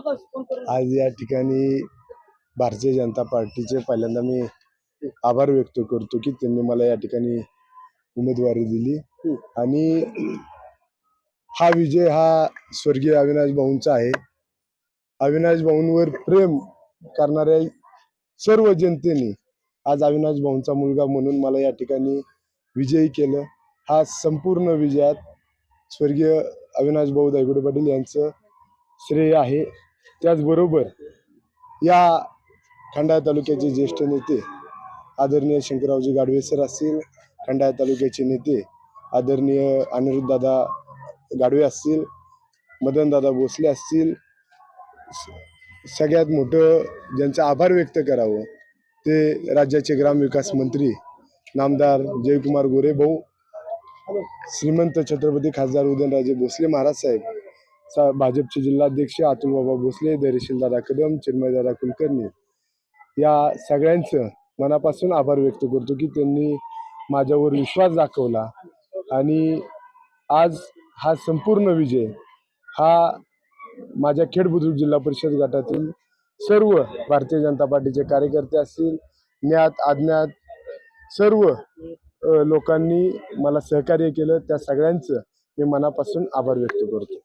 आज या ठिकाणी भारतीय जनता पार्टीचे पहिल्यांदा मी आभार व्यक्त करतो की त्यांनी मला या ठिकाणी उमेदवारी दिली आणि हा विजय हा स्वर्गीय अविनाश भाऊंचा आहे। अविनाश भाऊंवर प्रेम करणाऱ्या सर्व जनतेने आज अविनाश भाऊंचा मुलगा म्हणून मला या ठिकाणी विजयी केलं। हा संपूर्ण विजयात स्वर्गीय अविनाश भाऊ दायगुडे पाटील यांचं श्रेय आहे। त्याचबरोबर या खंडाळा तालुक्याचे ज्येष्ठ नेते आदरणीय शंकररावजी गाडवे सर असतील, खंडाळा तालुक्याचे नेते आदरणीय अनिरुद्धदादा गाडवे असतील, मदनदादा भोसले असतील, सगळ्यात मोठं ज्यांचा आभार व्यक्त करावं ते राज्याचे ग्रामविकास मंत्री नामदार जयकुमार गोरे भाऊ, श्रीमंत छत्रपती खासदार उदयनराजे भोसले महाराज साहेब, भाजपचे जिल्हाध्यक्ष अतुल बाबा भोसले, धैर्यशीलदादा कदम, चिन्मयदादा कुलकर्णी, या सगळ्यांचं मनापासून आभार व्यक्त करतो की त्यांनी माझ्यावर विश्वास दाखवला आणि आज हा संपूर्ण विजय हा माझ्या खेड बुद्रुक जिल्हा परिषद गटातील सर्व भारतीय जनता पार्टीचे कार्यकर्ते असतील, ज्ञात अज्ञात सर्व लोकांनी मला सहकार्य केलं, त्या सगळ्यांचं मी मनापासून आभार व्यक्त करतो।